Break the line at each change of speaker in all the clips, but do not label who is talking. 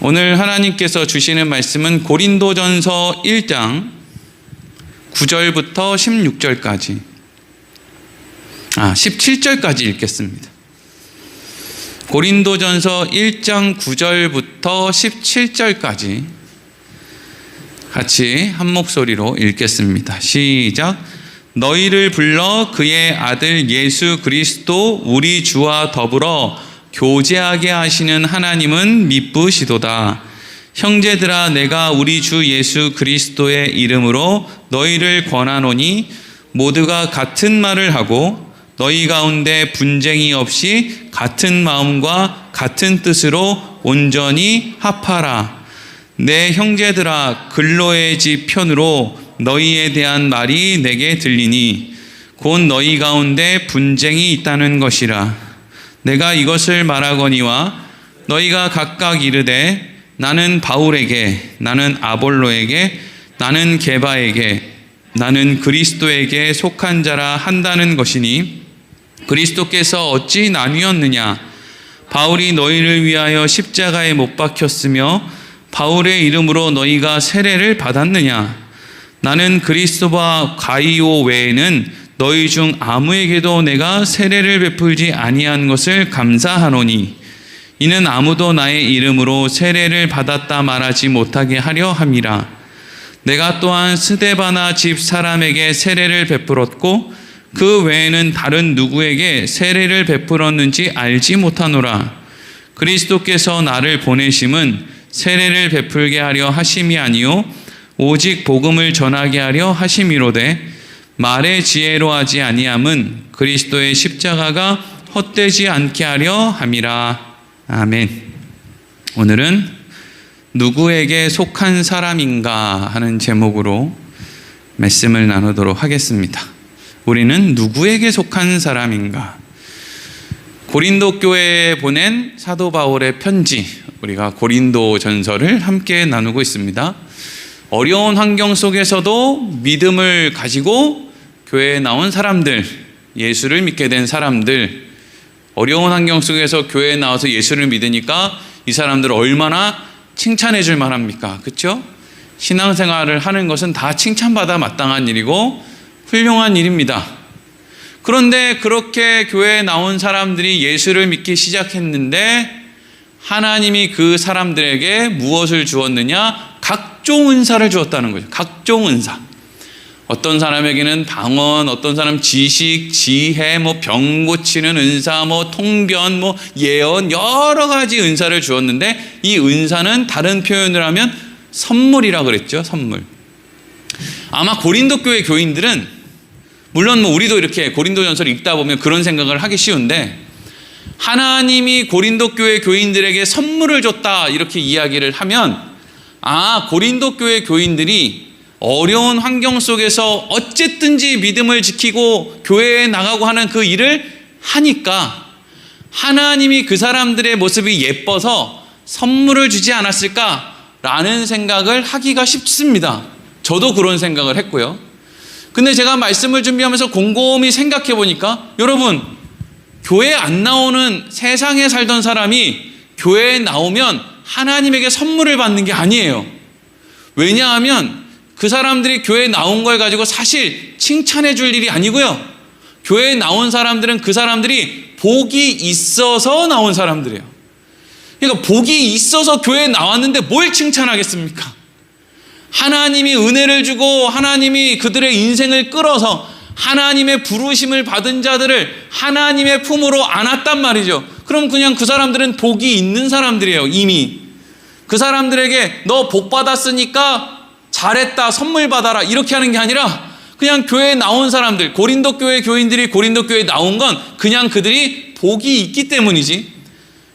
오늘 하나님께서 주시는 말씀은 고린도전서 1장 9절부터 16절까지 17절까지 읽겠습니다. 고린도전서 1장 9절부터 17절까지 같이 한 목소리로 읽겠습니다. 시작. 너희를 불러 그의 아들 예수 그리스도 우리 주와 더불어 교제하게 하시는 하나님은 미쁘시도다. 형제들아, 내가 우리 주 예수 그리스도의 이름으로 너희를 권하노니 모두가 같은 말을 하고 너희 가운데 분쟁이 없이 같은 마음과 같은 뜻으로 온전히 합하라. 내 형제들아, 글로의 집 편으로 너희에 대한 말이 내게 들리니 곧 너희 가운데 분쟁이 있다는 것이라. 내가 이것을 말하거니와 너희가 각각 이르되 나는 바울에게, 나는 아볼로에게, 나는 게바에게, 나는 그리스도에게 속한 자라 한다는 것이니 그리스도께서 어찌 나뉘었느냐? 바울이 너희를 위하여 십자가에 못 박혔으며 바울의 이름으로 너희가 세례를 받았느냐? 나는 그리스도와 가이오 외에는 너희 중 아무에게도 내가 세례를 베풀지 아니한 것을 감사하노니 이는 아무도 나의 이름으로 세례를 받았다 말하지 못하게 하려 함이라. 내가 또한 스데바나 집 사람에게 세례를 베풀었고 그 외에는 다른 누구에게 세례를 베풀었는지 알지 못하노라. 그리스도께서 나를 보내심은 세례를 베풀게 하려 하심이 아니요 오직 복음을 전하게 하려 하심이로되 말의 지혜로 하지 아니함은 그리스도의 십자가가 헛되지 않게 하려 함이라. 아멘. 오늘은 누구에게 속한 사람인가 하는 제목으로 말씀을 나누도록 하겠습니다. 우리는 누구에게 속한 사람인가? 고린도 교회에 보낸 사도 바울의 편지, 우리가 고린도 전서를 함께 나누고 있습니다. 어려운 환경 속에서도 믿음을 가지고 교회에 나온 사람들, 예수를 믿게 된 사람들, 어려운 환경 속에서 교회에 나와서 예수를 믿으니까 이 사람들 얼마나 칭찬해 줄 만합니까? 그렇죠? 신앙생활을 하는 것은 다 칭찬받아 마땅한 일이고 훌륭한 일입니다. 그런데 그렇게 교회에 나온 사람들이 예수를 믿기 시작했는데 하나님이 그 사람들에게 무엇을 주었느냐? 각종 은사를 주었다는 거죠. 각종 은사. 어떤 사람에게는 방언, 어떤 사람 지식, 지혜, 병 고치는 은사, 통변, 예언, 여러 가지 은사를 주었는데 이 은사는 다른 표현을 하면 선물이라 그랬죠. 선물. 아마 고린도 교회 교인들은 물론 우리도 이렇게 고린도전서를 읽다 보면 그런 생각을 하기 쉬운데 하나님이 고린도 교회 교인들에게 선물을 줬다 이렇게 이야기를 하면 고린도 교회 교인들이 어려운 환경 속에서 어쨌든지 믿음을 지키고 교회에 나가고 하는 그 일을 하니까 하나님이 그 사람들의 모습이 예뻐서 선물을 주지 않았을까라는 생각을 하기가 쉽습니다. 저도 그런 생각을 했고요. 근데 제가 말씀을 준비하면서 곰곰이 생각해 보니까 여러분, 교회에 안 나오는 세상에 살던 사람이 교회에 나오면 하나님에게 선물을 받는 게 아니에요. 왜냐하면 그 사람들이 교회에 나온 걸 가지고 사실 칭찬해 줄 일이 아니고요. 교회에 나온 사람들은 그 사람들이 복이 있어서 나온 사람들이에요. 그러니까 복이 있어서 교회에 나왔는데 뭘 칭찬하겠습니까? 하나님이 은혜를 주고 하나님이 그들의 인생을 끌어서 하나님의 부르심을 받은 자들을 하나님의 품으로 안았단 말이죠. 그럼 그냥 그 사람들은 복이 있는 사람들이에요. 이미 그 사람들에게 너 복 받았으니까 잘했다, 선물 받아라 이렇게 하는 게 아니라 그냥 교회에 나온 사람들, 고린도 교회 교인들이 고린도 교회에 나온 건 그냥 그들이 복이 있기 때문이지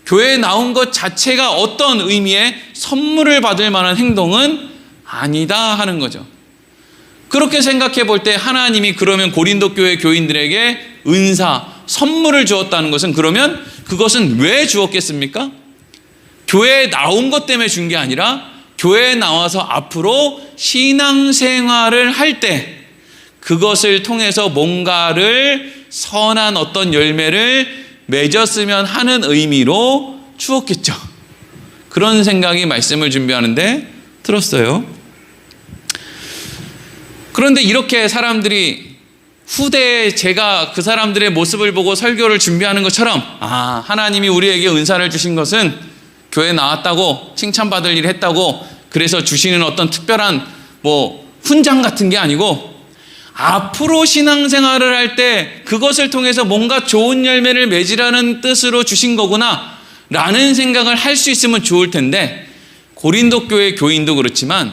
교회에 나온 것 자체가 어떤 의미의 선물을 받을 만한 행동은 아니다 하는 거죠. 그렇게 생각해 볼 때 하나님이 그러면 고린도 교회 교인들에게 은사, 선물을 주었다는 것은 그러면 그것은 왜 주었겠습니까? 교회에 나온 것 때문에 준 게 아니라 교회에 나와서 앞으로 신앙생활을 할 때 그것을 통해서 뭔가를 선한 어떤 열매를 맺었으면 하는 의미로 주었겠죠. 그런 생각이 말씀을 준비하는데 들었어요. 그런데 이렇게 사람들이 후대에 제가 그 사람들의 모습을 보고 설교를 준비하는 것처럼, 아, 하나님이 우리에게 은사를 주신 것은 교회 나왔다고 칭찬받을 일 했다고 그래서 주시는 어떤 특별한 훈장 같은 게 아니고, 앞으로 신앙생활을 할 때 그것을 통해서 뭔가 좋은 열매를 맺으라는 뜻으로 주신 거구나 라는 생각을 할 수 있으면 좋을 텐데, 고린도 교회 교인도 그렇지만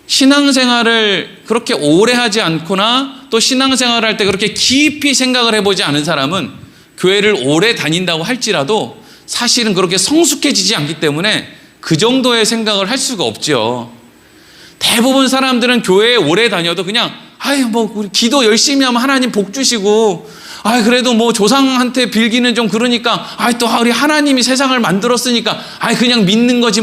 신앙생활을 그렇게 오래 하지 않거나 또 신앙생활을 할 때 그렇게 깊이 생각을 해보지 않은 사람은 교회를 오래 다닌다고 할지라도 사실은 그렇게 성숙해지지 않기 때문에 그 정도의 생각을 할 수가 없죠. 대부분 사람들은 교회에 오래 다녀도 그냥 우리 기도 열심히 하면 하나님 복 주시고, 그래도 조상한테 빌기는 좀 그러니까, 또 우리 하나님이 세상을 만들었으니까 그냥 믿는 거지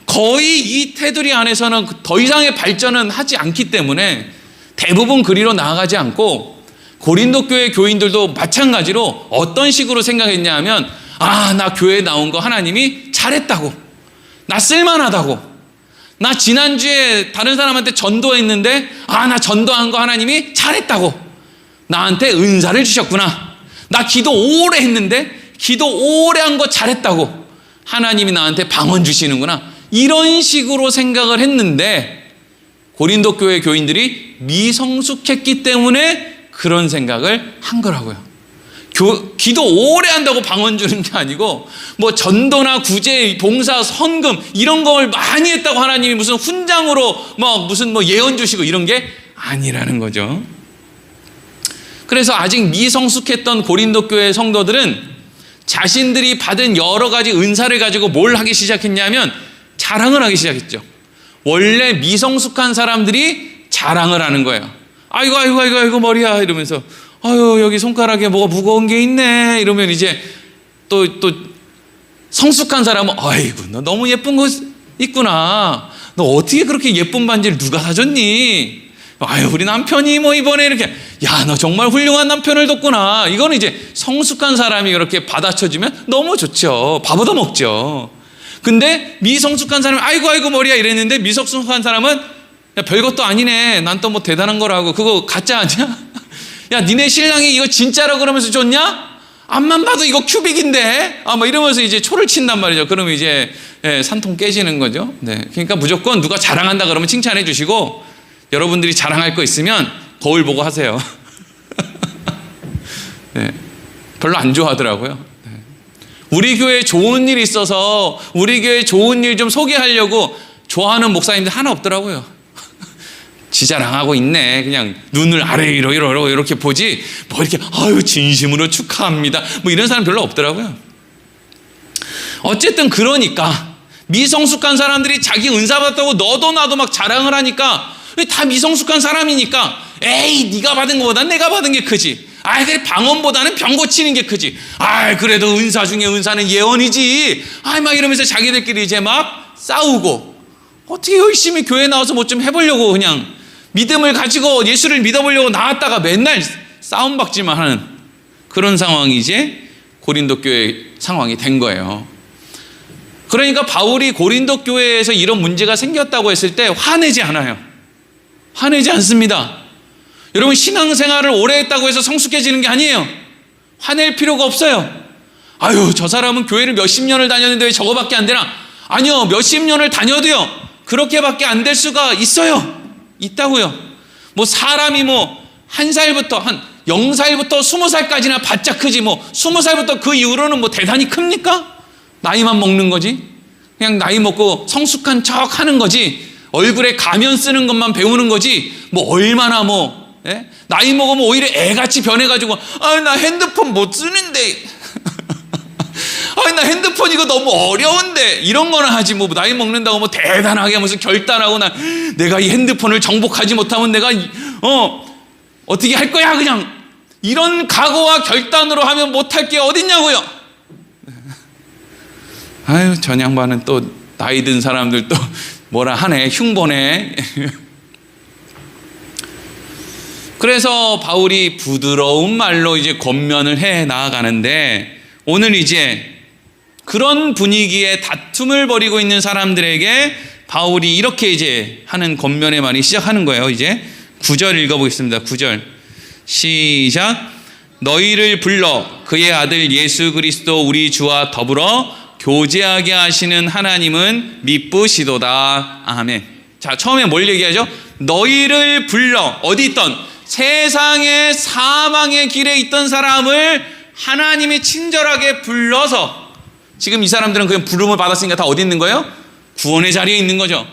거의 이 테두리 안에서는 더 이상의 발전은 하지 않기 때문에 대부분 그리로 나아가지 않고, 고린도 교회 교인들도 마찬가지로 어떤 식으로 생각했냐 하면, 나 교회에 나온 거 하나님이 잘했다고, 나 쓸만하다고, 나 지난주에 다른 사람한테 전도했는데 나 전도한 거 하나님이 잘했다고, 나한테 은사를 주셨구나, 나 기도 오래 했는데 기도 오래 한 거 잘했다고 하나님이 나한테 방언 주시는구나, 이런 식으로 생각을 했는데, 고린도 교회 교인들이 미성숙했기 때문에 그런 생각을 한 거라고요. 기도 오래 한다고 방언 주는 게 아니고 전도나 구제, 봉사, 헌금 이런 걸 많이 했다고 하나님이 무슨 훈장으로 무슨 예언 주시고 이런 게 아니라는 거죠. 그래서 아직 미성숙했던 고린도 교회 성도들은 자신들이 받은 여러 가지 은사를 가지고 뭘 하기 시작했냐면 자랑을 하기 시작했죠. 원래 미성숙한 사람들이 자랑을 하는 거예요. 아이고 머리야 이러면서, 여기 손가락에 뭐가 무거운 게 있네 이러면 이제 또 성숙한 사람은, 너 너무 예쁜 거 있구나, 너 어떻게 그렇게 예쁜 반지를 누가 사줬니, 우리 남편이 이번에 이렇게, 너 정말 훌륭한 남편을 뒀구나. 이거는 이제 성숙한 사람이 그렇게 받아쳐주면 너무 좋죠. 밥 얻어 먹죠. 근데 미성숙한 사람은 아이고 머리야 이랬는데, 미성숙한 사람은 야, 별것도 아니네, 난 또 대단한 거라고, 그거 가짜 아니야? 야, 니네 신랑이 이거 진짜라고 그러면서 줬냐? 앞만 봐도 이거 큐빅인데? 이러면서 이제 초를 친단 말이죠. 그러면 이제 산통 깨지는 거죠. 네. 그러니까 무조건 누가 자랑한다 그러면 칭찬해 주시고, 여러분들이 자랑할 거 있으면 거울 보고 하세요. 네. 별로 안 좋아하더라고요. 네. 우리 교회에 좋은 일이 있어서 우리 교회에 좋은 일 좀 소개하려고 좋아하는 목사님들 하나 없더라고요. 지 자랑하고 있네. 그냥 눈을 아래 위로 이렇게 보지 이렇게 진심으로 축하합니다 이런 사람 별로 없더라고요. 어쨌든 그러니까 미성숙한 사람들이 자기 은사 받았다고 너도 나도 막 자랑을 하니까, 다 미성숙한 사람이니까, 에이 네가 받은 것보다 내가 받은 게 크지, 그래 방언보다는 병 고치는 게 크지, 그래도 은사 중에 은사는 예언이지, 막 이러면서 자기들끼리 이제 막 싸우고, 어떻게 열심히 교회 나와서 좀 해보려고 그냥 믿음을 가지고 예수를 믿어보려고 나왔다가 맨날 싸움박질만 하는 그런 상황이 이제 고린도 교회 상황이 된 거예요. 그러니까 바울이 고린도 교회에서 이런 문제가 생겼다고 했을 때 화내지 않아요. 화내지 않습니다. 여러분, 신앙생활을 오래 했다고 해서 성숙해지는 게 아니에요. 화낼 필요가 없어요. 저 사람은 교회를 몇십 년을 다녔는데 왜 저거밖에 안 되나? 아니요, 몇십 년을 다녀도요 그렇게밖에 안 될 수가 있어요. 있다고요. 사람이 1살부터 0살부터 20살까지나 바짝 크지 20살부터 그 이후로는 대단히 큽니까? 나이만 먹는 거지. 그냥 나이 먹고 성숙한 척 하는 거지. 얼굴에 가면 쓰는 것만 배우는 거지. 얼마나 나이 먹으면 오히려 애같이 변해가지고, 나 핸드폰 못 쓰는데, 나 핸드폰 이거 너무 어려운데, 이런 거나 하지. 나이 먹는다고 대단하게 무슨 결단하고, 내가 이 핸드폰을 정복하지 못하면 내가 어떻게 할 거야 그냥, 이런 각오와 결단으로 하면 못할 게 어딨냐고요. 전 양반은 또 나이 든 사람들 또 뭐라 하네, 흉보네. 그래서 바울이 부드러운 말로 이제 권면을 해 나아가는데, 오늘 이제 그런 분위기에 다툼을 벌이고 있는 사람들에게 바울이 이렇게 이제 하는 권면의 말이 시작하는 거예요. 이제 9절 읽어보겠습니다. 9절 시작. 너희를 불러 그의 아들 예수 그리스도 우리 주와 더불어 교제하게 하시는 하나님은 미쁘시도다. 아멘. 자, 처음에 뭘 얘기하죠? 너희를 불러, 어디 있던 세상의 사망의 길에 있던 사람을 하나님이 친절하게 불러서, 지금 이 사람들은 그냥 부름을 받았으니까 다 어디 있는 거예요? 구원의 자리에 있는 거죠.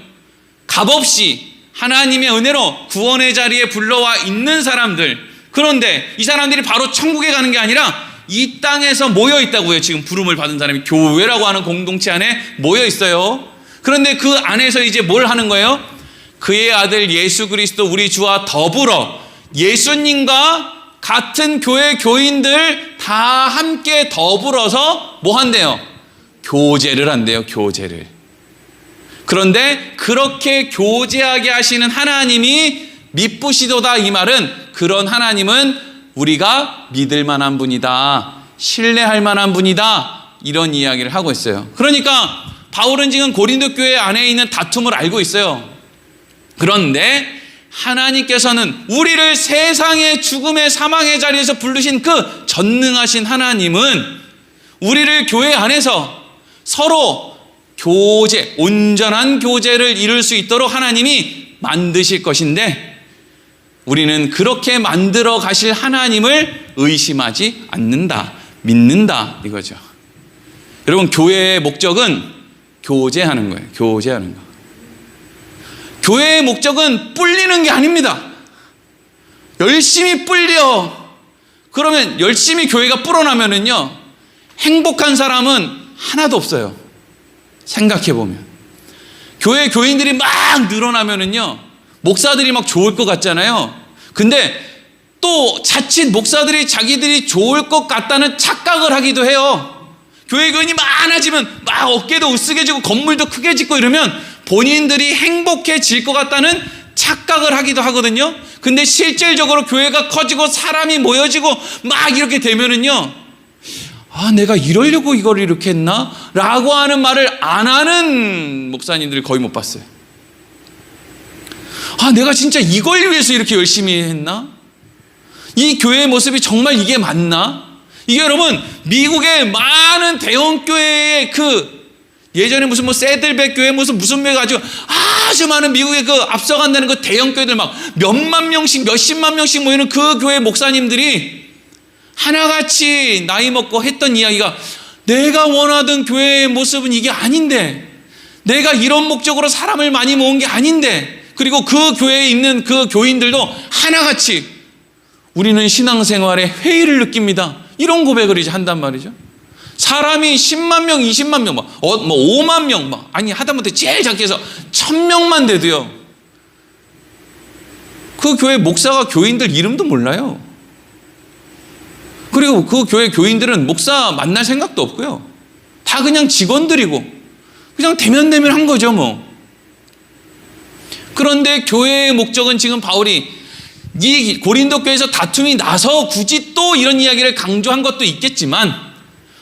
값없이 하나님의 은혜로 구원의 자리에 불러와 있는 사람들. 그런데 이 사람들이 바로 천국에 가는 게 아니라 이 땅에서 모여 있다고요. 지금 부름을 받은 사람이 교회라고 하는 공동체 안에 모여 있어요. 그런데 그 안에서 이제 뭘 하는 거예요? 그의 아들 예수 그리스도 우리 주와 더불어 예수님과 같은 교회 교인들 다 함께 더불어서 뭐 한대요? 교제를 한대요. 교제를. 그런데 그렇게 교제하게 하시는 하나님이 미쁘시도다. 이 말은 그런 하나님은 우리가 믿을 만한 분이다, 신뢰할 만한 분이다, 이런 이야기를 하고 있어요. 그러니까 바울은 지금 고린도 교회 안에 있는 다툼을 알고 있어요. 그런데 하나님께서는 우리를 세상의 죽음의 사망의 자리에서 부르신 그 전능하신 하나님은 우리를 교회 안에서 서로 교제, 온전한 교제를 이룰 수 있도록 하나님이 만드실 것인데, 우리는 그렇게 만들어 가실 하나님을 의심하지 않는다, 믿는다, 이거죠. 여러분, 교회의 목적은 교제하는 거예요. 교제하는 거. 교회의 목적은 뿔리는 게 아닙니다. 열심히 뿔려. 그러면 열심히 교회가 불어나면은요, 행복한 사람은 하나도 없어요. 생각해 보면. 교회 교인들이 막 늘어나면은요, 목사들이 막 좋을 것 같잖아요. 근데 또 자칫 목사들이 자기들이 좋을 것 같다는 착각을 하기도 해요. 교회 교인이 많아지면 막 어깨도 으쓱해지고 건물도 크게 짓고 이러면 본인들이 행복해질 것 같다는 착각을 하기도 하거든요. 근데 실질적으로 교회가 커지고 사람이 모여지고 막 이렇게 되면은요, 아, 내가 이러려고 이걸 이렇게 했나? 라고 하는 말을 안 하는 목사님들을 거의 못 봤어요. 아, 내가 진짜 이걸 위해서 이렇게 열심히 했나? 이 교회의 모습이 정말 이게 맞나? 이게 여러분, 미국의 많은 대형교회의 예전에 무슨 뭐 새들백 교회 무슨 교회 가지고 아주 많은 미국의 앞서간다는 그 대형교회들 막 몇만 명씩 몇십만 명씩 모이는 그 교회 목사님들이 하나같이 나이 먹고 했던 이야기가, 내가 원하던 교회의 모습은 이게 아닌데, 내가 이런 목적으로 사람을 많이 모은 게 아닌데, 그리고 그 교회에 있는 그 교인들도 하나같이 우리는 신앙생활에 회의를 느낍니다, 이런 고백을 이제 한단 말이죠. 사람이 10만 명, 20만 명, 5만 명, 아니 하다못해 제일 작게 해서 1000명만 돼도요, 그 교회 목사가 교인들 이름도 몰라요. 그리고 그 교회 교인들은 목사 만날 생각도 없고요, 다 그냥 직원들이고 그냥 대면대면 한 거죠 뭐. 그런데 교회의 목적은, 지금 바울이 이 고린도 교회에서 다툼이 나서 굳이 또 이런 이야기를 강조한 것도 있겠지만,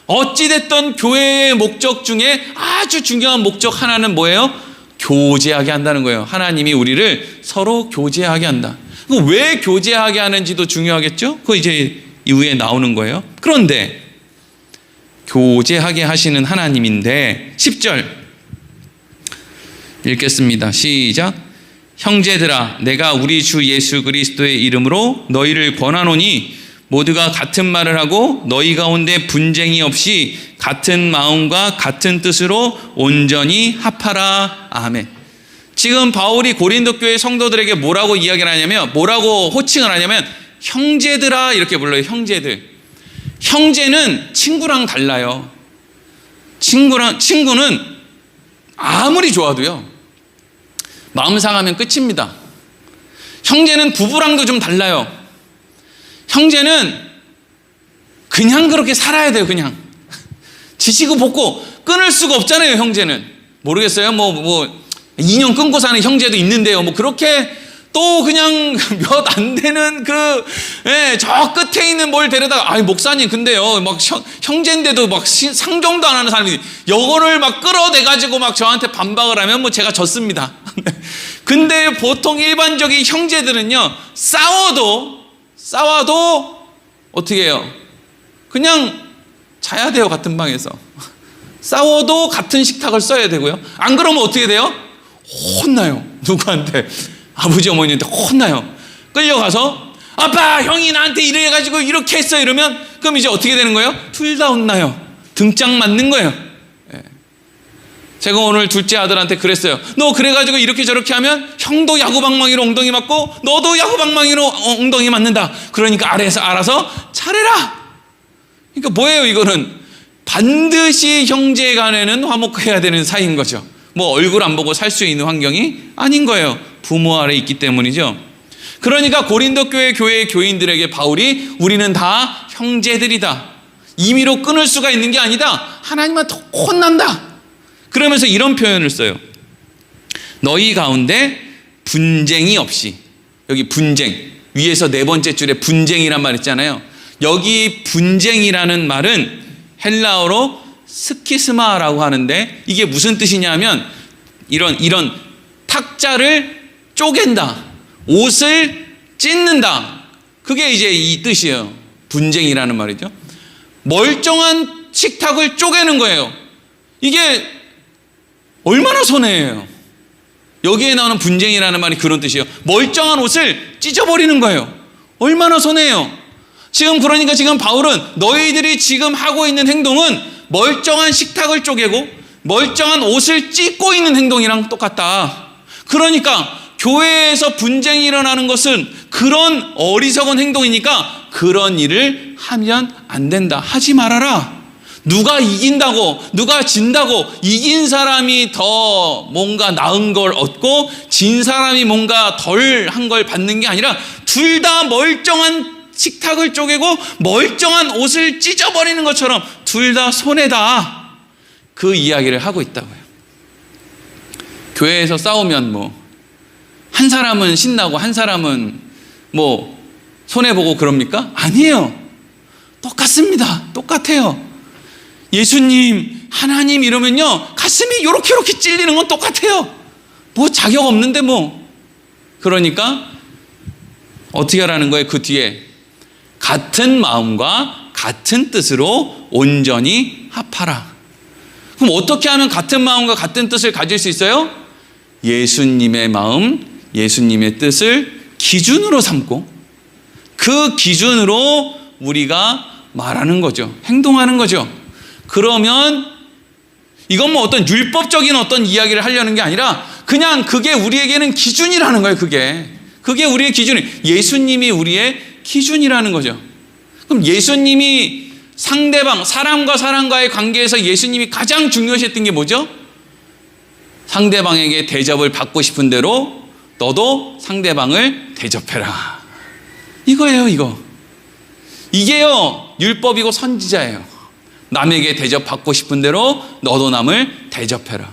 어찌됐든 교회의 목적 중에 아주 중요한 목적 하나는 뭐예요? 교제하게 한다는 거예요. 하나님이 우리를 서로 교제하게 한다. 왜 교제하게 하는지도 중요하겠죠? 그거 이제 이후에 나오는 거예요. 그런데 교제하게 하시는 하나님인데 10절 읽겠습니다. 시작. 형제들아, 내가 우리 주 예수 그리스도의 이름으로 너희를 권하노니 모두가 같은 말을 하고 너희 가운데 분쟁이 없이 같은 마음과 같은 뜻으로 온전히 합하라. 아멘. 지금 바울이 고린도 교회 성도들에게 뭐라고 이야기를 하냐면, 뭐라고 호칭을 하냐면 형제들아 이렇게 불러요. 형제들. 형제는 친구랑 달라요. 친구는 아무리 좋아도요, 마음 상하면 끝입니다. 형제는 부부랑도 좀 달라요. 형제는 그냥 그렇게 살아야 돼요. 그냥 지시고 볶고 끊을 수가 없잖아요. 형제는 모르겠어요. 뭐 2년 끊고 사는 형제도 있는데요. 뭐 그렇게 또 그냥 몇 안 되는 저 끝에 있는 뭘 데려다가, 아이, 목사님, 근데요, 막 형제인데도 막 상종도 안 하는 사람이 요거를 막 끌어대가지고 막 저한테 반박을 하면 뭐 제가 졌습니다. 근데 보통 일반적인 형제들은요, 싸워도 어떻게 해요? 그냥 자야 돼요, 같은 방에서. 싸워도 같은 식탁을 써야 되고요. 안 그러면 어떻게 돼요? 혼나요. 누구한테? 아버지 어머니한테 혼나요. 끌려가서 아빠, 형이 나한테 이래가지고 이렇게 했어, 이러면 그럼 이제 어떻게 되는 거예요? 둘 다 혼나요. 등짝 맞는 거예요. 제가 오늘 둘째 아들한테 그랬어요. 너 그래가지고 이렇게 저렇게 하면 형도 야구방망이로 엉덩이 맞고 너도 야구방망이로 엉덩이 맞는다. 그러니까 아래에서 알아서 잘해라. 그러니까 뭐예요, 이거는? 반드시 형제 간에는 화목해야 되는 사이인 거죠. 뭐 얼굴 안 보고 살 수 있는 환경이 아닌 거예요. 부모 아래 있기 때문이죠. 그러니까 고린도 교회의 교인들에게 바울이 우리는 다 형제들이다, 임의로 끊을 수가 있는 게 아니다, 하나님한테 혼난다, 그러면서 이런 표현을 써요. 너희 가운데 분쟁이 없이. 여기 분쟁, 위에서 네 번째 줄에 분쟁이란 말 있잖아요. 여기 분쟁이라는 말은 헬라어로 스키스마라고 하는데, 이게 무슨 뜻이냐면 이런 탁자를 쪼갠다, 옷을 찢는다, 그게 이제 이 뜻이에요. 분쟁이라는 말이죠. 멀쩡한 식탁을 쪼개는 거예요. 이게 얼마나 손해예요. 여기에 나오는 분쟁이라는 말이 그런 뜻이에요. 멀쩡한 옷을 찢어버리는 거예요. 얼마나 손해예요. 지금 그러니까 지금 바울은 너희들이 지금 하고 있는 행동은 멀쩡한 식탁을 쪼개고 멀쩡한 옷을 찢고 있는 행동이랑 똑같다. 그러니까 교회에서 분쟁이 일어나는 것은 그런 어리석은 행동이니까 그런 일을 하면 안 된다. 하지 말아라. 누가 이긴다고, 누가 진다고 이긴 사람이 더 뭔가 나은 걸 얻고 진 사람이 뭔가 덜 한 걸 받는 게 아니라 둘 다 멀쩡한 식탁을 쪼개고 멀쩡한 옷을 찢어버리는 것처럼 둘 다 손해다. 그 이야기를 하고 있다고요. 교회에서 싸우면 뭐 한 사람은 신나고 한 사람은 뭐 손해보고 그럽니까? 아니에요. 똑같습니다. 똑같아요. 예수님, 하나님 이러면요 가슴이 요렇게 찔리는 건 똑같아요. 뭐 자격 없는데 뭐. 그러니까 어떻게 하라는 거예요? 그 뒤에 같은 마음과 같은 뜻으로 온전히 합하라. 그럼 어떻게 하면 같은 마음과 같은 뜻을 가질 수 있어요? 예수님의 마음, 예수님의 뜻을 기준으로 삼고 그 기준으로 우리가 말하는 거죠. 행동하는 거죠. 그러면 이건 뭐 어떤 율법적인 어떤 이야기를 하려는 게 아니라 그냥 그게 우리에게는 기준이라는 거예요. 그게 우리의 기준이, 예수님이 우리의 기준이라는 거죠. 그럼 예수님이 상대방, 사람과 사람과의 관계에서 예수님이 가장 중요시했던 게 뭐죠? 상대방에게 대접을 받고 싶은 대로 너도 상대방을 대접해라. 이거예요, 이거. 이게요, 율법이고 선지자예요. 남에게 대접받고 싶은 대로 너도 남을 대접해라.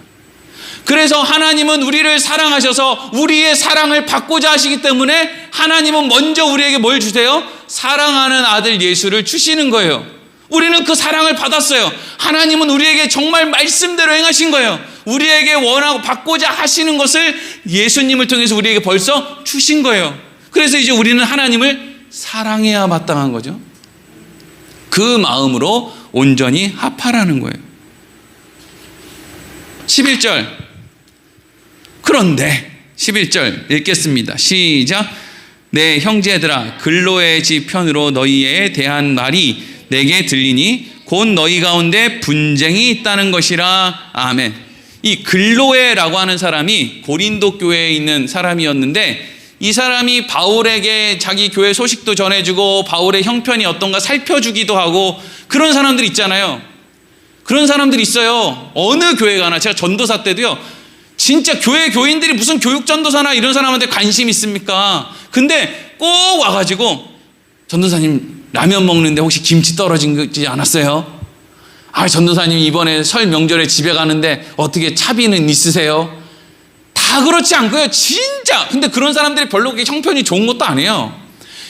그래서 하나님은 우리를 사랑하셔서 우리의 사랑을 받고자 하시기 때문에 하나님은 먼저 우리에게 뭘 주세요? 사랑하는 아들 예수를 주시는 거예요. 우리는 그 사랑을 받았어요. 하나님은 우리에게 정말 말씀대로 행하신 거예요. 우리에게 원하고 받고자 하시는 것을 예수님을 통해서 우리에게 벌써 주신 거예요. 그래서 이제 우리는 하나님을 사랑해야 마땅한 거죠. 그 마음으로 온전히 합하라는 거예요. 11절. 그런데 11절 읽겠습니다. 시작. 내 형제들아, 글로의 집 편으로 너희에 대한 말이 내게 들리니 곧 너희 가운데 분쟁이 있다는 것이라. 아멘. 이 글로에라고 하는 사람이 고린도 교회에 있는 사람이었는데, 이 사람이 바울에게 자기 교회 소식도 전해주고 바울의 형편이 어떤가 살펴주기도 하고 그런 사람들 있잖아요. 그런 사람들이 있어요. 어느 교회 가나. 제가 전도사 때도요, 진짜 교회 교인들이 무슨 교육 전도사나 이런 사람한테 관심 있습니까? 근데 꼭 와가지고 전도사님 라면 먹는데 혹시 김치 떨어지지 않았어요? 아, 전도사님 이번에 설 명절에 집에 가는데 어떻게 차비는 있으세요? 다 그렇지 않고요. 진짜. 근데 그런 사람들이 별로 그렇게 형편이 좋은 것도 아니에요.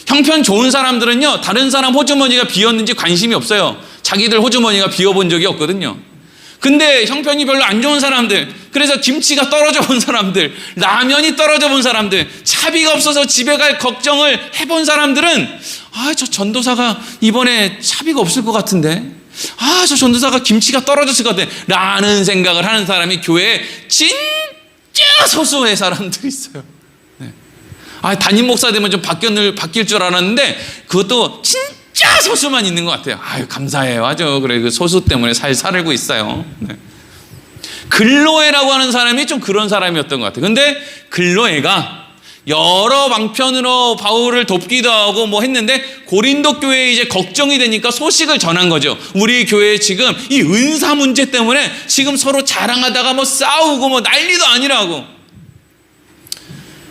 형편 좋은 사람들은요, 다른 사람 호주머니가 비었는지 관심이 없어요. 자기들 호주머니가 비어본 적이 없거든요. 근데 형편이 별로 안 좋은 사람들, 그래서 김치가 떨어져 본 사람들, 라면이 떨어져 본 사람들, 차비가 없어서 집에 갈 걱정을 해본 사람들은 저 전도사가 이번에 차비가 없을 것 같은데, 저 전도사가 김치가 떨어졌을 것 같아 라는 생각을 하는 사람이 교회에 진짜 소수의 사람들이 있어요. 네. 담임 목사 되면 좀 바뀔 줄 알았는데 그것도 진짜 소수만 있는 것 같아요. 감사해요. 아주 그래, 그 소수 때문에 살고 있어요. 네. 글로에라고 하는 사람이 좀 그런 사람이었던 것 같아요. 근데 글로에가 여러 방편으로 바울을 돕기도 하고 뭐 했는데 고린도 교회에 이제 걱정이 되니까 소식을 전한 거죠. 우리 교회에 지금 이 은사 문제 때문에 지금 서로 자랑하다가 뭐 싸우고 뭐 난리도 아니라고.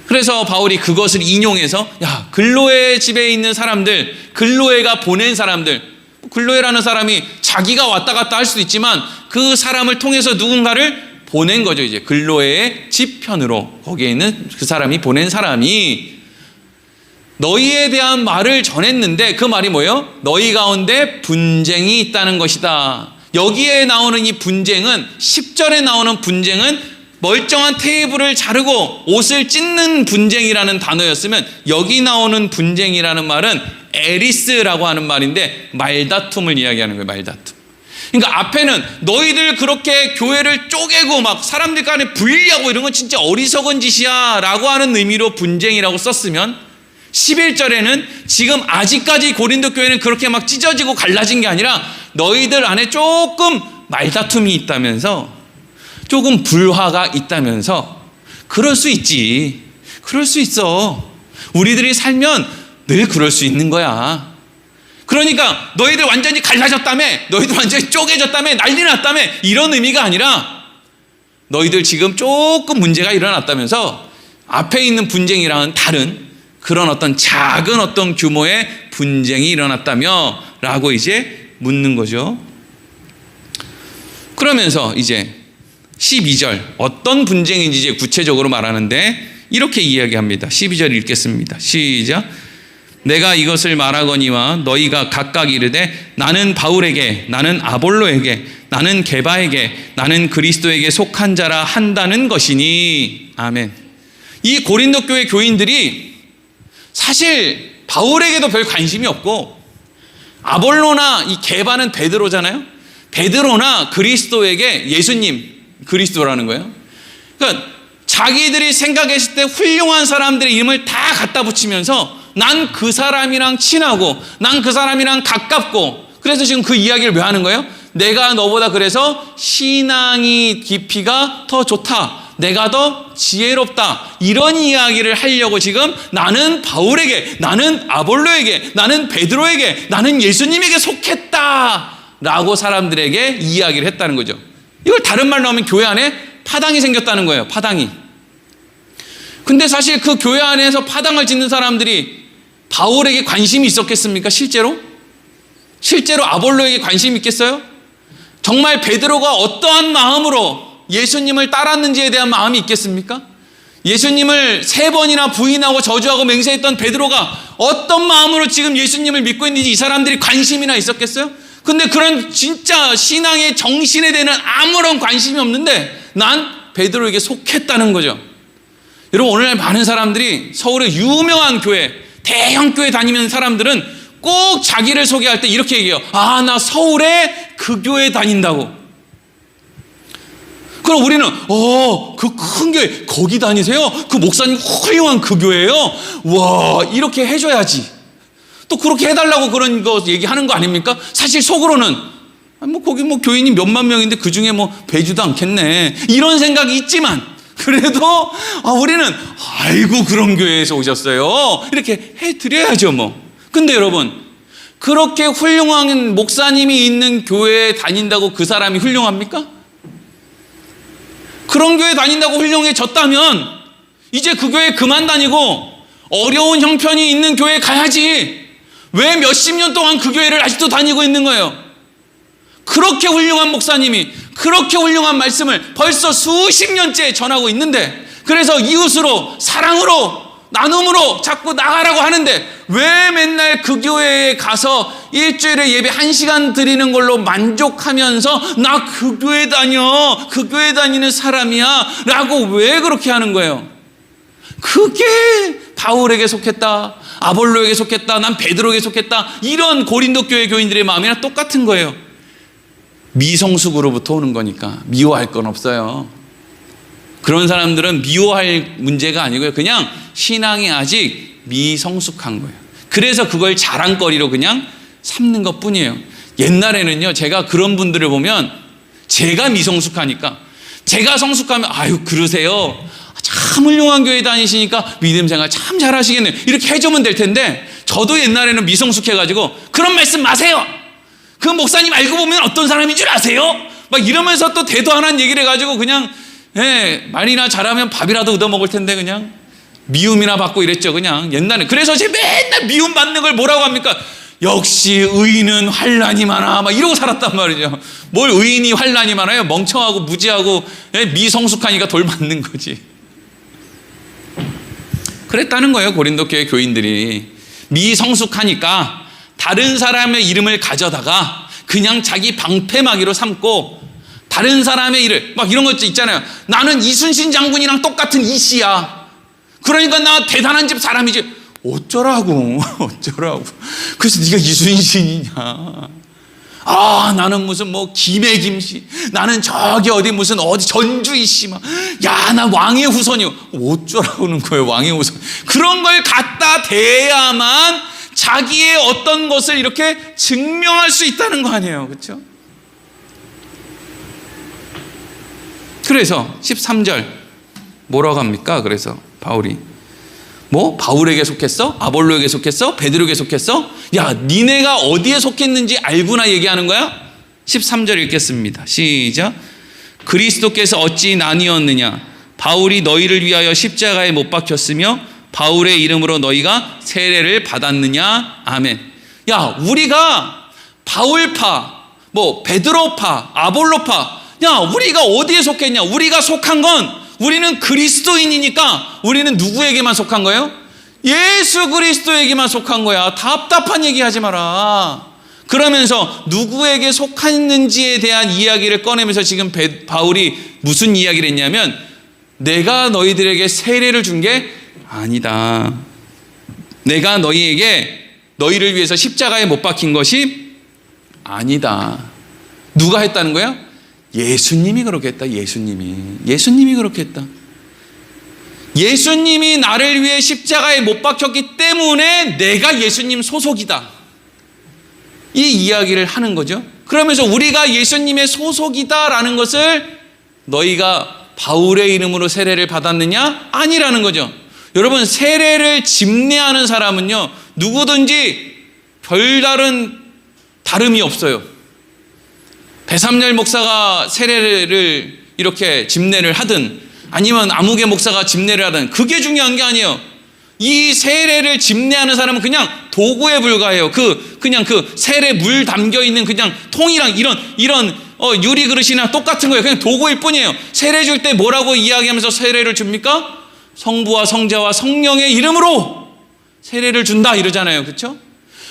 그래서 바울이 그것을 인용해서 글로에 집에 있는 사람들, 글로에가 보낸 사람들, 글로에라는 사람이 자기가 왔다 갔다 할 수도 있지만 그 사람을 통해서 누군가를 보낸 거죠. 이제 글로에의 집편으로 거기에 있는 그 사람이 보낸 사람이 너희에 대한 말을 전했는데 그 말이 뭐예요? 너희 가운데 분쟁이 있다는 것이다. 여기에 나오는 이 분쟁은 10절에 나오는 분쟁은 멀쩡한 테이블을 자르고 옷을 찢는 분쟁이라는 단어였으면 여기 나오는 분쟁이라는 말은 에리스라고 하는 말인데 말다툼을 이야기하는 거예요. 말다툼. 그러니까 앞에는 너희들 그렇게 교회를 쪼개고 막 사람들 간에 분리하고 이런 건 진짜 어리석은 짓이야 라고 하는 의미로 분쟁이라고 썼으면 11절에는 지금 아직까지 고린도 교회는 그렇게 막 찢어지고 갈라진 게 아니라 너희들 안에 조금 말다툼이 있다면서 조금 불화가 있다면서 그럴 수 있지. 그럴 수 있어. 우리들이 살면 늘 그럴 수 있는 거야. 그러니까 너희들 완전히 갈라졌다며, 너희들 완전히 쪼개졌다며, 난리 났다며 이런 의미가 아니라 너희들 지금 조금 문제가 일어났다면서 앞에 있는 분쟁이랑은 다른 그런 어떤 작은 어떤 규모의 분쟁이 일어났다며 라고 이제 묻는 거죠. 그러면서 이제 12절 어떤 분쟁인지 이제 구체적으로 말하는데 이렇게 이야기합니다. 12절 읽겠습니다. 시작. 내가 이것을 말하거니와 너희가 각각 이르되 나는 바울에게, 나는 아볼로에게, 나는 게바에게, 나는 그리스도에게 속한 자라 한다는 것이니. 아멘. 이 고린도 교회 교인들이 사실 바울에게도 별 관심이 없고 아볼로나 이 게바는 베드로잖아요. 베드로나 그리스도에게 예수님, 그리스도라는 거예요. 그러니까 자기들이 생각했을 때 훌륭한 사람들의 이름을 다 갖다 붙이면서 난 그 사람이랑 친하고 난 그 사람이랑 가깝고 그래서 지금 그 이야기를 왜 하는 거예요? 내가 너보다 그래서 신앙이 깊이가 더 좋다. 내가 더 지혜롭다. 이런 이야기를 하려고 지금 나는 바울에게, 나는 아볼로에게, 나는 베드로에게, 나는 예수님에게 속했다. 라고 사람들에게 이야기를 했다는 거죠. 이걸 다른 말로 하면 교회 안에 파당이 생겼다는 거예요. 파당이. 근데 사실 그 교회 안에서 파당을 짓는 사람들이 바울에게 관심이 있었겠습니까? 실제로 아볼로에게 관심이 있겠어요? 정말 베드로가 어떠한 마음으로 예수님을 따랐는지에 대한 마음이 있겠습니까? 예수님을 3번이나 부인하고 저주하고 맹세했던 베드로가 어떤 마음으로 지금 예수님을 믿고 있는지 이 사람들이 관심이나 있었겠어요? 근데 그런 진짜 신앙의 정신에 대한 아무런 관심이 없는데 난 베드로에게 속했다는 거죠. 여러분, 오늘날 많은 사람들이 서울의 유명한 교회, 대형 교회 다니는 사람들은 꼭 자기를 소개할 때 이렇게 얘기해요. 나 서울에 그 교회 다닌다고. 그럼 우리는 그 큰 교회 거기 다니세요? 그 목사님 훌륭한 그 교회예요? 와, 이렇게 해줘야지. 또 그렇게 해달라고 그런 거 얘기하는 거 아닙니까? 사실 속으로는 거기 교인이 몇만 명인데 그 중에 배주도 않겠네. 이런 생각이 있지만 그래도 우리는 아이고 그런 교회에서 오셨어요. 이렇게 해드려야죠 근데 여러분, 그렇게 훌륭한 목사님이 있는 교회에 다닌다고 그 사람이 훌륭합니까? 그런 교회 다닌다고 훌륭해졌다면 이제 그 교회 그만 다니고 어려운 형편이 있는 교회에 가야지. 왜 몇십 년 동안 그 교회를 아직도 다니고 있는 거예요? 그렇게 훌륭한 목사님이 그렇게 훌륭한 말씀을 벌써 수십 년째 전하고 있는데 그래서 이웃으로, 사랑으로, 나눔으로 자꾸 나가라고 하는데 왜 맨날 그 교회에 가서 일주일에 예배 1시간 드리는 걸로 만족하면서 나 그 교회 다녀, 그 교회 다니는 사람이야 라고 왜 그렇게 하는 거예요? 그게 바울에게 속했다, 아볼로에게 속했다, 난 베드로에게 속했다, 이런 고린도 교회 교인들의 마음이랑 똑같은 거예요. 미성숙으로부터 오는 거니까 미워할 건 없어요. 그런 사람들은 미워할 문제가 아니고요, 그냥 신앙이 아직 미성숙한 거예요. 그래서 그걸 자랑거리로 그냥 삼는 것 뿐이에요. 옛날에는요, 제가 그런 분들을 보면 제가 미성숙하니까, 제가 성숙하면 아유 그러세요, 참 훌륭한 교회 다니시니까 믿음 생활 참 잘하시겠네요, 이렇게 해주면 될 텐데, 저도 옛날에는 미성숙해가지고 그런 말씀 마세요, 그 목사님 알고 보면 어떤 사람인 줄 아세요? 막 이러면서 또 대도 안 한 얘기를 해가지고 그냥 말이나 잘하면 밥이라도 얻어먹을 텐데 그냥 미움이나 받고 이랬죠. 그냥 옛날에. 그래서 제가 맨날 미움 받는 걸 뭐라고 합니까? 역시 의인은 환난이 많아 막 이러고 살았단 말이죠. 뭘 의인이 환난이 많아요? 멍청하고 무지하고 미성숙하니까 돌 맞는 거지. 그랬다는 거예요. 고린도 교회 교인들이 미성숙하니까 다른 사람의 이름을 가져다가 그냥 자기 방패막이로 삼고, 다른 사람의 일을 막 이런 거 있잖아요. 나는 이순신 장군이랑 똑같은 이씨야, 그러니까 나 대단한 집 사람이지. 어쩌라고 어쩌라고. 그래서 네가 이순신이냐, 아 나는 무슨 뭐 김해김씨, 나는 저기 어디 무슨 어디 전주이씨, 막 야 나 왕의 후손이요. 어쩌라고는 거예요. 왕의 후손. 그런 걸 갖다 대야만 자기의 어떤 것을 이렇게 증명할 수 있다는 거 아니에요. 그렇죠? 그래서 13절 뭐라고 합니까? 그래서 바울이 뭐 바울에게 속했어? 아볼로에게 속했어? 베드로에게 속했어? 야 니네가 어디에 속했는지 알구나 얘기하는 거야? 13절 읽겠습니다. 시작. 그리스도께서 어찌 나뉘었느냐? 바울이 너희를 위하여 십자가에 못 박혔으며 바울의 이름으로 너희가 세례를 받았느냐? 아멘. 야 우리가 바울파, 뭐 베드로파, 아볼로파, 야 우리가 어디에 속했냐? 우리가 속한 건 우리는 그리스도인이니까 우리는 누구에게만 속한 거예요? 예수 그리스도에게만 속한 거야. 답답한 얘기 하지 마라. 그러면서 누구에게 속했는지에 대한 이야기를 꺼내면서 지금 바울이 무슨 이야기를 했냐면, 내가 너희들에게 세례를 준 게 아니다, 내가 너희를 위해서 십자가에 못 박힌 것이 아니다. 누가 했다는 거야? 예수님이 그렇게 했다. 예수님이 그렇게 했다. 예수님이 나를 위해 십자가에 못 박혔기 때문에 내가 예수님 소속이다, 이 이야기를 하는 거죠. 그러면서 우리가 예수님의 소속이다라는 것을 너희가 바울의 이름으로 세례를 받았느냐? 아니라는 거죠. 여러분 세례를 집례하는 사람은요 누구든지 별다른 다름이 없어요. 배삼열 목사가 세례를 이렇게 집례를 하든 아니면 아무개 목사가 집례를 하든 그게 중요한 게 아니에요. 이 세례를 집례하는 사람은 그냥 도구에 불과해요. 그냥 그 세례 물 담겨 있는 그냥 통이랑 이런 유리 그릇이나 똑같은 거예요. 그냥 도구일 뿐이에요. 세례 줄 때 뭐라고 이야기하면서 세례를 줍니까? 성부와 성자와 성령의 이름으로 세례를 준다 이러잖아요. 그렇죠?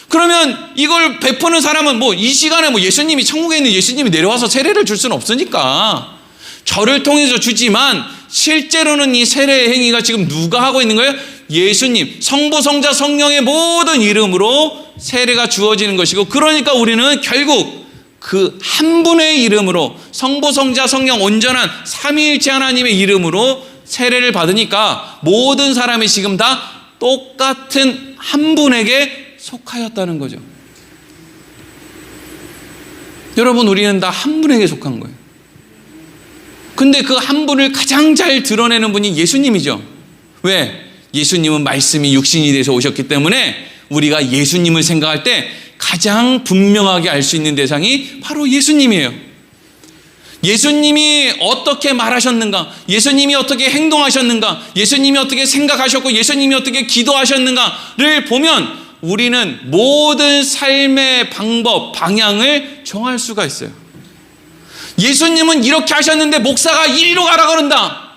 그러면 이걸 베푸는 사람은 뭐 이 시간에 뭐 예수님이, 천국에 있는 예수님이 내려와서 세례를 줄 수는 없으니까 저를 통해서 주지만, 실제로는 이 세례의 행위가 지금 누가 하고 있는 거예요? 예수님, 성부, 성자, 성령의 모든 이름으로 세례가 주어지는 것이고, 그러니까 우리는 결국 그 한 분의 이름으로, 성부, 성자, 성령 온전한 삼위일체 하나님의 이름으로 세례를 받으니까 모든 사람이 지금 다 똑같은 한 분에게 속하였다는 거죠. 여러분 우리는 다 한 분에게 속한 거예요. 근데 그 한 분을 가장 잘 드러내는 분이 예수님이죠. 왜? 예수님은 말씀이 육신이 돼서 오셨기 때문에 우리가 예수님을 생각할 때 가장 분명하게 알 수 있는 대상이 바로 예수님이에요. 예수님이 어떻게 말하셨는가, 예수님이 어떻게 행동하셨는가, 예수님이 어떻게 생각하셨고 예수님이 어떻게 기도하셨는가를 보면 우리는 모든 삶의 방법, 방향을 정할 수가 있어요. 예수님은 이렇게 하셨는데 목사가 이리로 가라 그런다.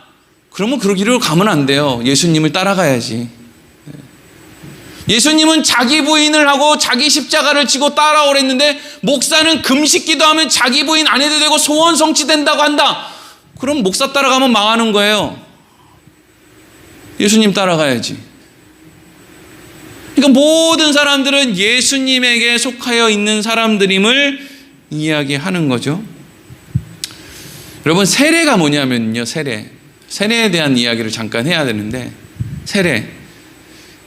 그러면 그 길로 가면 안 돼요. 예수님을 따라가야지. 예수님은 자기 부인을 하고 자기 십자가를 지고 따라오랬는데 목사는 금식 기도하면 자기 부인 안 해도 되고 소원 성취된다고 한다. 그럼 목사 따라가면 망하는 거예요. 예수님 따라가야지. 그러니까 모든 사람들은 예수님에게 속하여 있는 사람들임을 이야기하는 거죠. 여러분, 세례가 뭐냐면요, 세례에 대한 이야기를 잠깐 해야 되는데, 세례.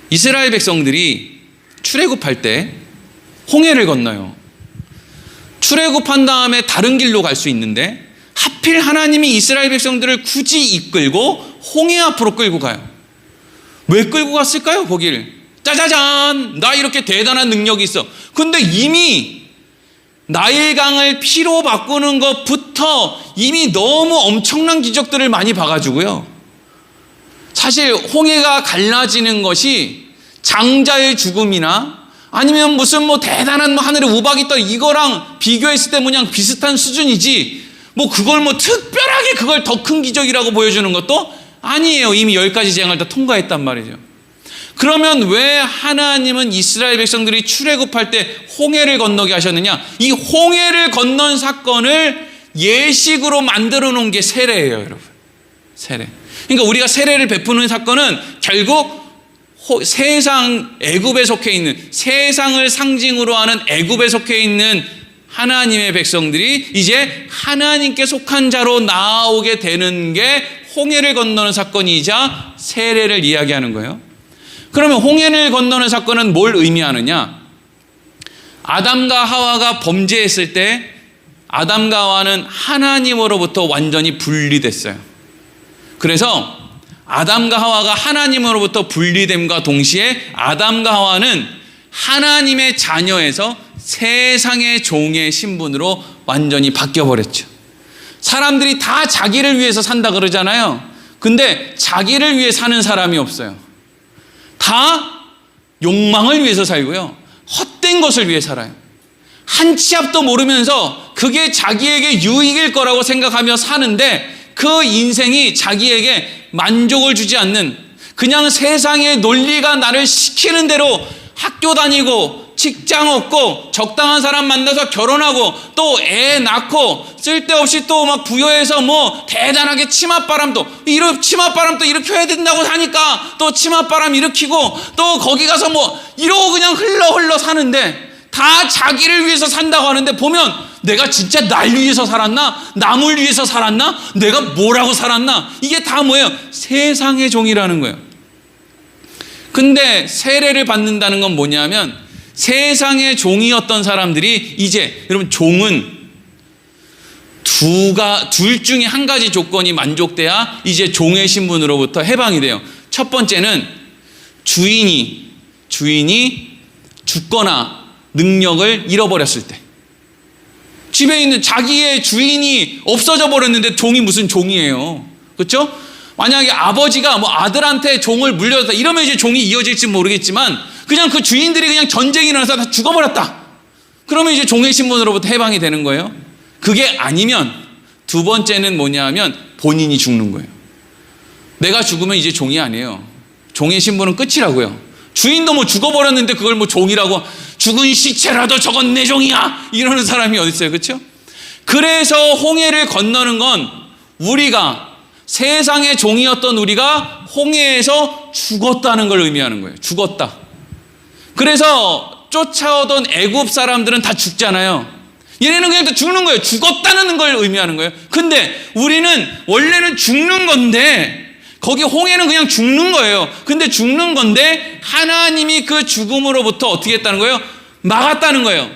이스라엘 백성들이 출애굽할 때 홍해를 건너요. 출애굽한 다음에 다른 길로 갈 수 있는데 하필 하나님이 이스라엘 백성들을 굳이 이끌고 홍해 앞으로 끌고 가요. 왜 끌고 갔을까요? 거기를. 짜자잔! 나 이렇게 대단한 능력이 있어. 근데 이미 나일강을 피로 바꾸는 것부터 이미 너무 엄청난 기적들을 많이 봐가지고요. 사실 홍해가 갈라지는 것이 장자의 죽음이나 아니면 무슨 뭐 대단한 하늘에 우박이 떠 이거랑 비교했을 때 그냥 비슷한 수준이지 뭐 그걸 뭐 특별하게 그걸 더 큰 기적이라고 보여주는 것도 아니에요. 이미 10가지 재앙을 다 통과했단 말이죠. 그러면 왜 하나님은 이스라엘 백성들이 출애굽할 때 홍해를 건너게 하셨느냐? 이 홍해를 건넌 사건을 예식으로 만들어 놓은 게 세례예요, 여러분. 세례. 그러니까 우리가 세례를 베푸는 사건은 결국 세상 애굽에 속해 있는 세상을 상징으로 하는 애굽에 속해 있는 하나님의 백성들이 이제 하나님께 속한 자로 나오게 되는 게 홍해를 건너는 사건이자 세례를 이야기하는 거예요. 그러면 홍해를 건너는 사건은 뭘 의미하느냐? 아담과 하와가 범죄했을 때 아담과 하와는 하나님으로부터 완전히 분리됐어요. 그래서 아담과 하와가 하나님으로부터 분리됨과 동시에 아담과 하와는 하나님의 자녀에서 세상의 종의 신분으로 완전히 바뀌어버렸죠. 사람들이 다 자기를 위해서 산다 그러잖아요. 근데 자기를 위해 사는 사람이 없어요. 다 욕망을 위해서 살고요. 헛된 것을 위해 살아요. 한 치 앞도 모르면서 그게 자기에게 유익일 거라고 생각하며 사는데 그 인생이 자기에게 만족을 주지 않는 그냥 세상의 논리가 나를 시키는 대로 학교 다니고 직장 얻고 적당한 사람 만나서 결혼하고 또 애 낳고 쓸데없이 또 막 부여해서 뭐 대단하게 치맛바람도 일으켜야 된다고 하니까 또 치맛바람 일으키고 또 거기 가서 뭐 이러고 그냥 흘러 사는데 다 자기를 위해서 산다고 하는데 보면 내가 진짜 날 위해서 살았나? 남을 위해서 살았나? 내가 뭐라고 살았나? 이게 다 뭐예요? 세상의 종이라는 거예요. 근데 세례를 받는다는 건 뭐냐면 세상의 종이었던 사람들이 이제 여러분 종은 둘 중에 한 가지 조건이 만족돼야 이제 종의 신분으로부터 해방이 돼요. 첫 번째는 주인이 죽거나 능력을 잃어버렸을 때. 집에 있는 자기의 주인이 없어져 버렸는데 종이 무슨 종이에요. 그렇죠? 만약에 아버지가 뭐 아들한테 종을 물려줬다 이러면 이제 종이 이어질지 모르겠지만 그냥 그 주인들이 그냥 전쟁이 일어나서 다 죽어버렸다. 그러면 이제 종의 신분으로부터 해방이 되는 거예요. 그게 아니면 두 번째는 뭐냐 하면 본인이 죽는 거예요. 내가 죽으면 이제 종이 아니에요. 종의 신분은 끝이라고요. 주인도 뭐 죽어버렸는데 그걸 뭐 종이라고 죽은 시체라도 저건 내 종이야 이러는 사람이 어디 있어요. 그렇죠? 그래서 홍해를 건너는 건 우리가 세상의 종이었던 우리가 홍해에서 죽었다는 걸 의미하는 거예요. 죽었다. 그래서 쫓아오던 애굽 사람들은 다 죽잖아요. 얘네는 그냥 다 죽는 거예요. 죽었다는 걸 의미하는 거예요. 근데 우리는 원래는 죽는 건데 거기 홍해는 그냥 죽는 거예요. 근데 죽는 건데 하나님이 그 죽음으로부터 어떻게 했다는 거예요? 막았다는 거예요.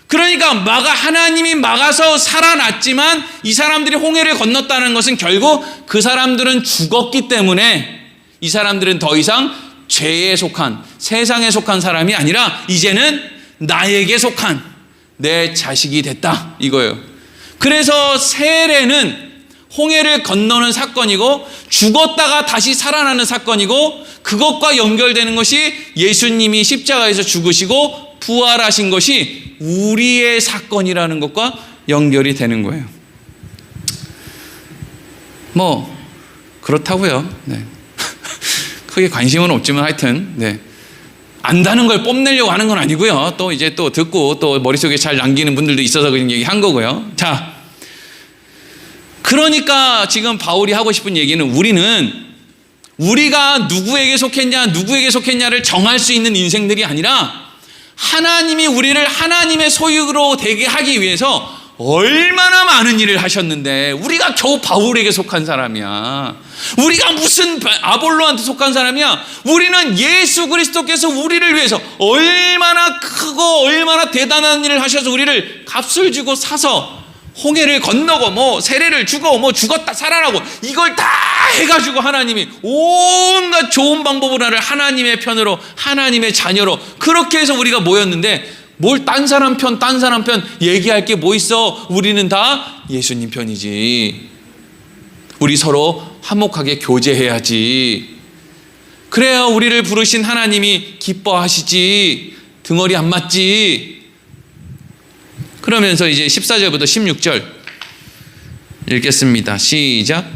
그러니까 하나님이 막아서 살아났지만 이 사람들이 홍해를 건넜다는 것은 결국 그 사람들은 죽었기 때문에 이 사람들은 더 이상 죄에 속한 세상에 속한 사람이 아니라 이제는 나에게 속한 내 자식이 됐다 이거예요. 그래서 세례는 홍해를 건너는 사건이고 죽었다가 다시 살아나는 사건이고 그것과 연결되는 것이 예수님이 십자가에서 죽으시고 부활하신 것이 우리의 사건이라는 것과 연결이 되는 거예요. 그렇다고요. 네. 크게 관심은 없지만 하여튼 네. 안다는 걸 뽐내려고 하는 건 아니고요. 또 이제 또 듣고 또 머릿속에 잘 남기는 분들도 있어서 그냥 얘기한 거고요. 자, 그러니까 지금 바울이 하고 싶은 얘기는 우리가 누구에게 속했냐를 정할 수 있는 인생들이 아니라 하나님이 우리를 하나님의 소유로 되게 하기 위해서 얼마나 많은 일을 하셨는데 우리가 겨우 바울에게 속한 사람이야. 우리가 무슨 아볼로한테 속한 사람이야. 우리는 예수 그리스도께서 우리를 위해서 얼마나 크고 얼마나 대단한 일을 하셔서 우리를 값을 주고 사서 홍해를 건너고 뭐 세례를 주고 뭐 죽었다 살아나고 이걸 다 해가지고 하나님이 온갖 좋은 방법으로 나를 하나님의 편으로 하나님의 자녀로 그렇게 해서 우리가 모였는데 뭘 딴 사람 편 얘기할 게 뭐 있어. 우리는 다 예수님 편이지. 우리 서로 화목하게 교제해야지. 그래야 우리를 부르신 하나님이 기뻐하시지. 등어리 안 맞지. 그러면서 이제 14절부터 16절 읽겠습니다. 시작.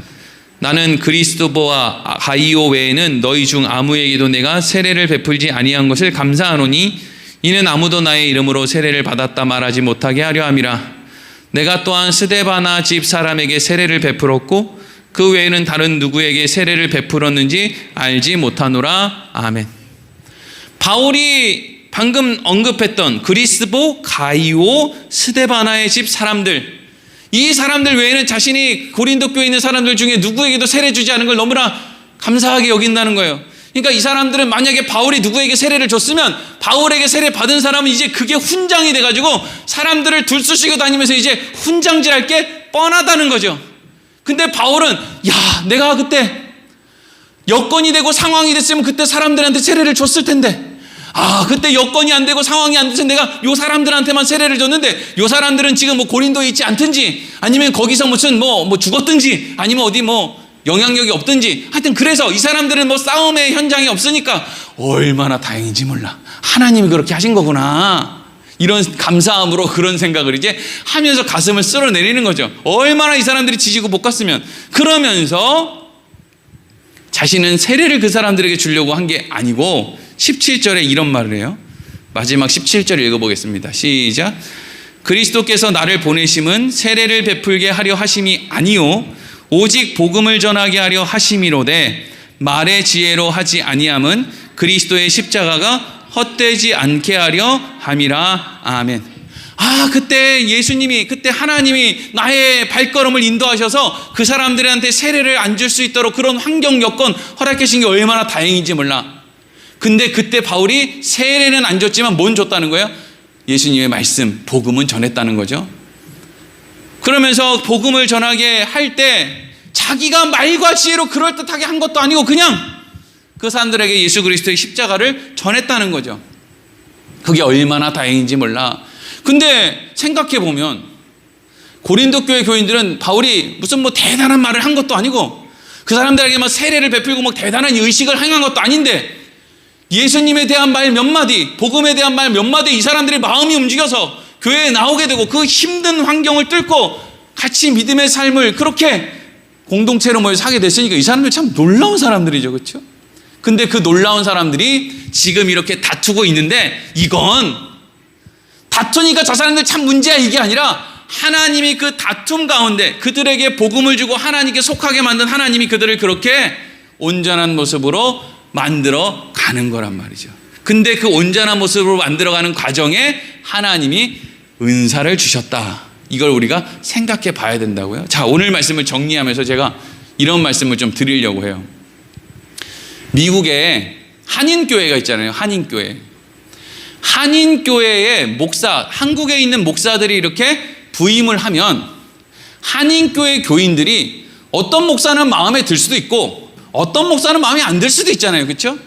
나는 그리스도보와 가이오 외에는 너희 중 아무에게도 내가 세례를 베풀지 아니한 것을 감사하노니 이는 아무도 나의 이름으로 세례를 받았다 말하지 못하게 하려 함이라. 내가 또한 스데바나 집 사람에게 세례를 베풀었고 그 외에는 다른 누구에게 세례를 베풀었는지 알지 못하노라. 아멘. 바울이 방금 언급했던 그리스보, 가이오, 스데바나의 집 사람들, 이 사람들 외에는 자신이 고린도 교회에 있는 사람들 중에 누구에게도 세례 주지 않은 걸 너무나 감사하게 여긴다는 거예요. 그러니까 이 사람들은 만약에 바울이 누구에게 세례를 줬으면 바울에게 세례 받은 사람은 이제 그게 훈장이 돼가지고 사람들을 들쑤시고 다니면서 이제 훈장질할 게 뻔하다는 거죠. 근데 바울은 야, 내가 그때 여건이 되고 상황이 됐으면 그때 사람들한테 세례를 줬을 텐데 그때 여건이 안 되고 상황이 안 돼서 내가 요 사람들한테만 세례를 줬는데 요 사람들은 지금 뭐 고린도에 있지 않든지 아니면 거기서 무슨 뭐 죽었든지 아니면 어디 뭐 영향력이 없든지 하여튼 그래서 이 사람들은 뭐 싸움의 현장이 없으니까 얼마나 다행인지 몰라. 하나님이 그렇게 하신 거구나. 이런 감사함으로 그런 생각을 이제 하면서 가슴을 쓸어내리는 거죠. 얼마나 이 사람들이 지지고 못 갔으면. 그러면서 자신은 세례를 그 사람들에게 주려고 한 게 아니고 17절에 이런 말을 해요. 마지막 17절 읽어보겠습니다. 시작. 그리스도께서 나를 보내심은 세례를 베풀게 하려 하심이 아니요 오직 복음을 전하게 하려 하심이로되 말의 지혜로 하지 아니함은 그리스도의 십자가가 헛되지 않게 하려 함이라. 아멘. 그때 예수님이 그때 하나님이 나의 발걸음을 인도하셔서 그 사람들한테 세례를 안 줄 수 있도록 그런 환경 여건 허락해 주신 게 얼마나 다행인지 몰라. 근데 그때 바울이 세례는 안 줬지만 뭔 줬다는 거예요? 예수님의 말씀, 복음은 전했다는 거죠. 그러면서 복음을 전하게 할 때 자기가 말과 지혜로 그럴듯하게 한 것도 아니고 그냥 그 사람들에게 예수 그리스도의 십자가를 전했다는 거죠. 그게 얼마나 다행인지 몰라. 근데 생각해 보면 고린도 교회 교인들은 바울이 무슨 뭐 대단한 말을 한 것도 아니고 그 사람들에게 막 세례를 베풀고 막 대단한 의식을 행한 것도 아닌데 예수님에 대한 말 몇 마디, 복음에 대한 말 몇 마디 이 사람들의 마음이 움직여서 교회에 나오게 되고 그 힘든 환경을 뚫고 같이 믿음의 삶을 그렇게 공동체로 모여 사게 됐으니까 이 사람들 참 놀라운 사람들이죠. 그렇죠? 근데 그 놀라운 사람들이 지금 이렇게 다투고 있는데 이건 다투니까 저 사람들 참 문제야 이게 아니라 하나님이 그 다툼 가운데 그들에게 복음을 주고 하나님께 속하게 만든 하나님이 그들을 그렇게 온전한 모습으로 만들어 가는 거란 말이죠. 근데 그 온전한 모습으로 만들어가는 과정에 하나님이 은사를 주셨다. 이걸 우리가 생각해 봐야 된다고요. 자, 오늘 말씀을 정리하면서 제가 이런 말씀을 좀 드리려고 해요. 미국에 한인교회가 있잖아요. 한인교회. 한인교회의 목사, 한국에 있는 목사들이 이렇게 부임을 하면 한인교회 교인들이 어떤 목사는 마음에 들 수도 있고 어떤 목사는 마음에 안 들 수도 있잖아요. 그렇죠?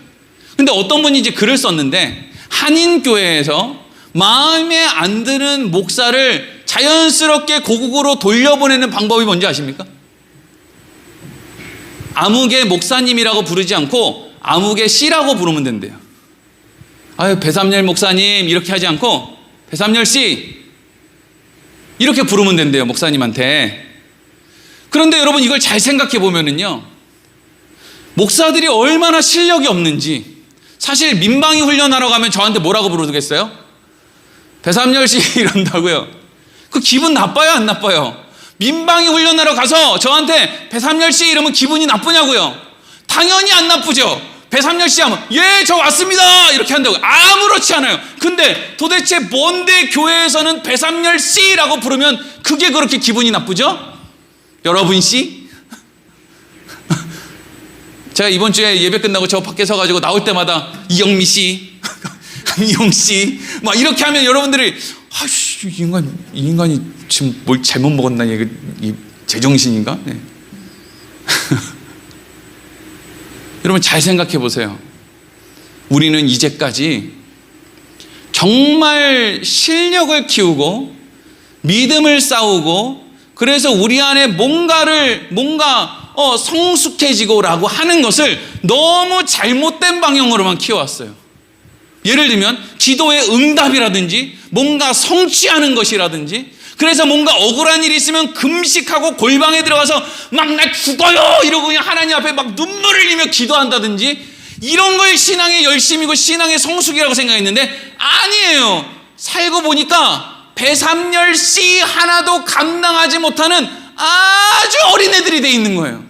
근데 어떤 분이 이제 글을 썼는데 한인교회에서 마음에 안 드는 목사를 자연스럽게 고국으로 돌려보내는 방법이 뭔지 아십니까? 아무개 목사님이라고 부르지 않고 아무개 씨라고 부르면 된대요. 배삼열 목사님 이렇게 하지 않고 배삼열 씨 이렇게 부르면 된대요. 목사님한테. 그런데 여러분 이걸 잘 생각해 보면은요, 목사들이 얼마나 실력이 없는지. 사실 민방위 훈련하러 가면 저한테 뭐라고 부르겠어요? 배삼열씨 이런다고요. 그 기분 나빠요, 안 나빠요? 민방위 훈련하러 가서 저한테 배삼열씨 이러면 기분이 나쁘냐고요? 당연히 안 나쁘죠. 배삼열씨 하면 예, 저 왔습니다 이렇게 한다고. 아무렇지 않아요. 근데 도대체 뭔데 교회에서는 배삼열씨라고 부르면 그게 그렇게 기분이 나쁘죠? 여러분 씨? 제가 이번 주에 예배 끝나고 저 밖에 서가지고 나올 때마다 이영미 씨, 이용 씨 막 이렇게 하면 여러분들이 아씨 이 인간이 지금 뭘 잘못 먹었나, 이 제정신인가? 네. 여러분 잘 생각해 보세요. 우리는 이제까지 정말 실력을 키우고 믿음을 쌓우고 그래서 우리 안에 뭔가 성숙해지고라고 하는 것을 너무 잘못된 방향으로만 키워왔어요. 예를 들면 기도의 응답이라든지 뭔가 성취하는 것이라든지, 그래서 뭔가 억울한 일이 있으면 금식하고 골방에 들어가서 막 나 죽어요 이러고 그냥 하나님 앞에 막 눈물을 흘리며 기도한다든지, 이런 걸 신앙의 열심이고 신앙의 성숙이라고 생각했는데 아니에요. 살고 보니까 배삼열씨 하나도 감당하지 못하는 아주 어린애들이 돼 있는 거예요.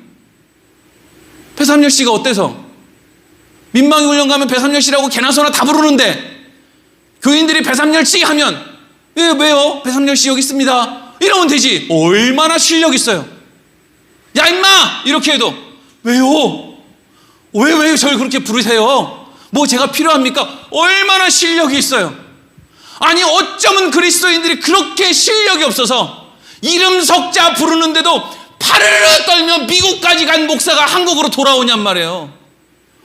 배삼열씨가 어때서? 민방위 훈련 가면 배삼열씨라고 개나 소나 다 부르는데 교인들이 배삼열씨 하면 왜요? 배삼열씨 여기 있습니다 이러면 되지. 얼마나 실력 있어요. 야 임마 이렇게 해도 왜요? 왜 저를 그렇게 부르세요? 뭐 제가 필요합니까? 얼마나 실력이 있어요. 아니 어쩌면 그리스도인들이 그렇게 실력이 없어서 이름 석자 부르는데도 파르르 떨며 미국까지 간 목사가 한국으로 돌아오냔 말이에요.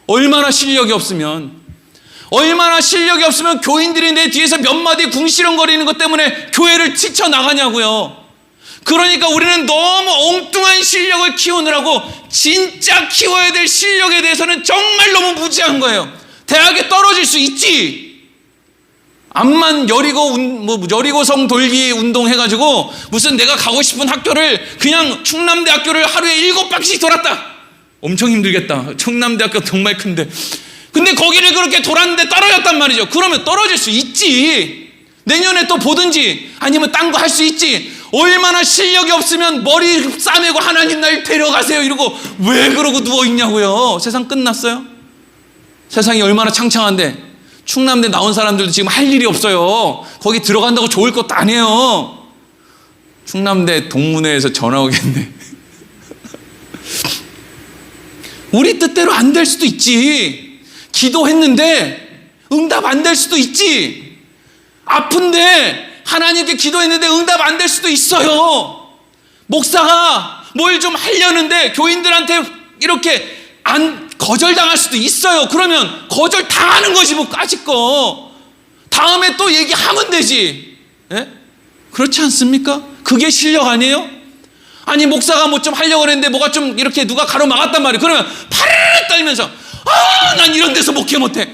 얼마나 실력이 없으면 교인들이 내 뒤에서 몇 마디 궁시렁거리는 것 때문에 교회를 뛰쳐나가냐고요. 그러니까 우리는 너무 엉뚱한 실력을 키우느라고 진짜 키워야 될 실력에 대해서는 정말 너무 무지한 거예요. 대학에 떨어질 수 있지. 암만 여리고성 돌기 운동 해가지고 무슨 내가 가고 싶은 학교를 그냥 충남대학교를 하루에 7바퀴씩 돌았다. 엄청 힘들겠다. 충남대학교 정말 큰데. 근데 거기를 그렇게 돌았는데 떨어졌단 말이죠. 그러면 떨어질 수 있지. 내년에 또 보든지 아니면 딴 거 할 수 있지. 얼마나 실력이 없으면 머리 싸매고 하나님 날 데려가세요 이러고 왜 그러고 누워있냐고요. 세상 끝났어요? 세상이 얼마나 창창한데 충남대 나온 사람들도 지금 할 일이 없어요. 거기 들어간다고 좋을 것도 아니에요. 충남대 동문회에서 전화 오겠네. 우리 뜻대로 안 될 수도 있지. 기도했는데 응답 안 될 수도 있지. 아픈데 하나님께 기도했는데 응답 안 될 수도 있어요. 목사가 뭘 좀 하려는데 교인들한테 이렇게 거절당할 수도 있어요. 그러면 거절당하는 것이 뭐 까짓 거. 다음에 또 얘기하면 되지. 예? 그렇지 않습니까? 그게 실력 아니에요? 아니 목사가 뭐 좀 하려고 했는데 뭐가 좀 이렇게 누가 가로막았단 말이에요. 그러면 파르르 떨면서 난 이런 데서 목회 못해.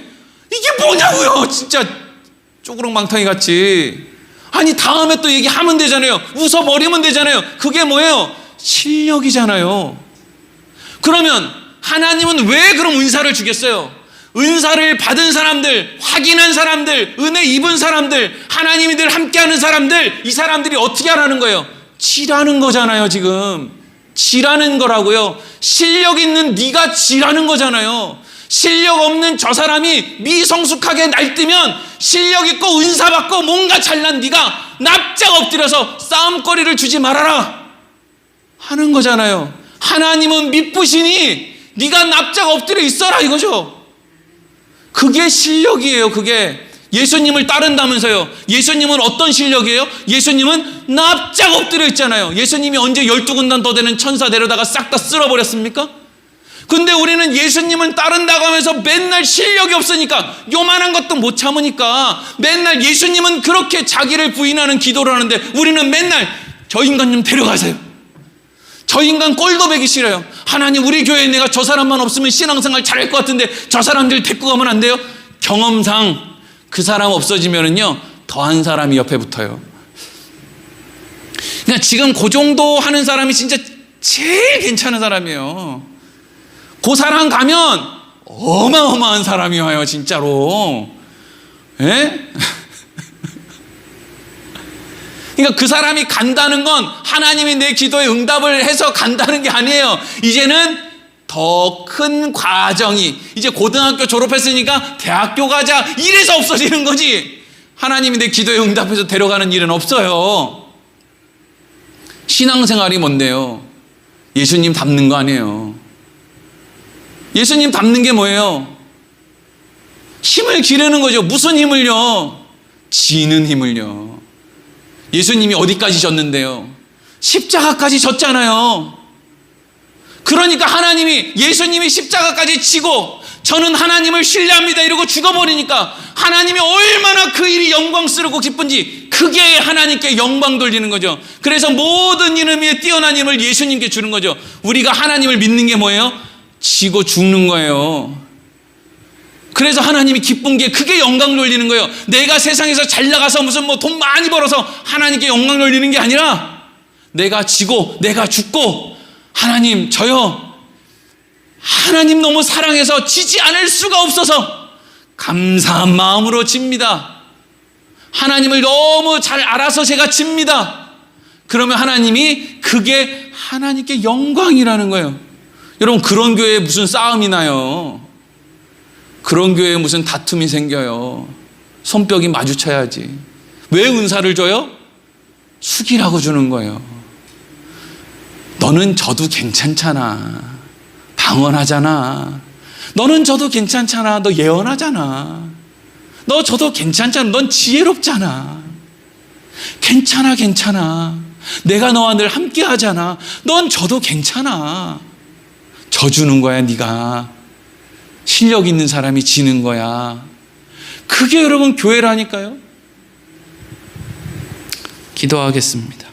이게 뭐냐고요. 진짜 쪼그렁망탕이 같이. 아니 다음에 또 얘기하면 되잖아요. 웃어버리면 되잖아요. 그게 뭐예요? 실력이잖아요. 그러면 하나님은 왜 그럼 은사를 주겠어요? 은사를 받은 사람들, 확인한 사람들, 은혜 입은 사람들, 하나님이 늘 함께하는 사람들, 이 사람들이 어떻게 하라는 거예요? 지라는 거잖아요. 지금 지라는 거라고요. 실력 있는 네가 지라는 거잖아요. 실력 없는 저 사람이 미성숙하게 날뛰면 실력 있고 은사 받고 뭔가 잘난 네가 납작 엎드려서 싸움거리를 주지 말아라 하는 거잖아요. 하나님은 미쁘시니 네가 납작 엎드려 있어라 이거죠. 그게 실력이에요. 그게 예수님을 따른다면서요. 예수님은 어떤 실력이에요? 예수님은 납작 엎드려 있잖아요. 예수님이 언제 12군단 더 되는 천사 데려다가 싹 다 쓸어버렸습니까? 근데 우리는 예수님을 따른다고 하면서 맨날 실력이 없으니까 요만한 것도 못 참으니까 맨날 예수님은 그렇게 자기를 부인하는 기도를 하는데 우리는 맨날 저 인간 좀 데려가세요. 저 인간 꼴도 배기 싫어요. 하나님 우리 교회에 내가 저 사람만 없으면 신앙생활 잘할 것 같은데 저 사람들 데리고 가면 안 돼요? 경험상 그 사람 없어지면은요 더한 사람이 옆에 붙어요. 그냥 지금 그 정도 하는 사람이 진짜 제일 괜찮은 사람이에요. 그 사람 가면 어마어마한 사람이 와요, 진짜로. 예? 그러니까 그 사람이 간다는 건 하나님이 내 기도에 응답을 해서 간다는 게 아니에요. 이제는 더 큰 과정이, 이제 고등학교 졸업했으니까 대학교 가자, 이래서 없어지는 거지. 하나님이 내 기도에 응답해서 데려가는 일은 없어요. 신앙생활이 뭔데요? 예수님 닮는 거 아니에요. 예수님 닮는 게 뭐예요? 힘을 기르는 거죠. 무슨 힘을요? 지는 힘을요. 예수님이 어디까지 졌는데요? 십자가까지 졌잖아요. 그러니까 하나님이, 예수님이 십자가까지 지고 저는 하나님을 신뢰합니다 이러고 죽어버리니까 하나님이 얼마나 그 일이 영광스럽고 기쁜지 그게 하나님께 영광 돌리는 거죠. 그래서 모든 이름 위에 뛰어난 힘을 예수님께 주는 거죠. 우리가 하나님을 믿는 게 뭐예요? 지고 죽는 거예요. 그래서 하나님이 기쁜 게 그게 영광 돌리는 거예요. 내가 세상에서 잘 나가서 무슨 뭐 돈 많이 벌어서 하나님께 영광 돌리는 게 아니라 내가 지고 내가 죽고 하나님 저요 하나님 너무 사랑해서 지지 않을 수가 없어서 감사한 마음으로 집니다. 하나님을 너무 잘 알아서 제가 집니다. 그러면 하나님이 그게 하나님께 영광이라는 거예요. 여러분 그런 교회에 무슨 싸움이 나요? 그런 교회에 무슨 다툼이 생겨요? 손뼉이 마주쳐야지. 왜 은사를 줘요? 숙이라고 주는 거예요. 너는 저도 괜찮잖아. 방언하잖아. 너는 저도 괜찮잖아. 너 예언하잖아. 너 저도 괜찮잖아. 넌 지혜롭잖아. 괜찮아, 괜찮아. 내가 너와 늘 함께 하잖아. 넌 저도 괜찮아. 져주는 거야, 네가. 실력 있는 사람이 지는 거야. 그게 여러분 교회라니까요. 기도하겠습니다.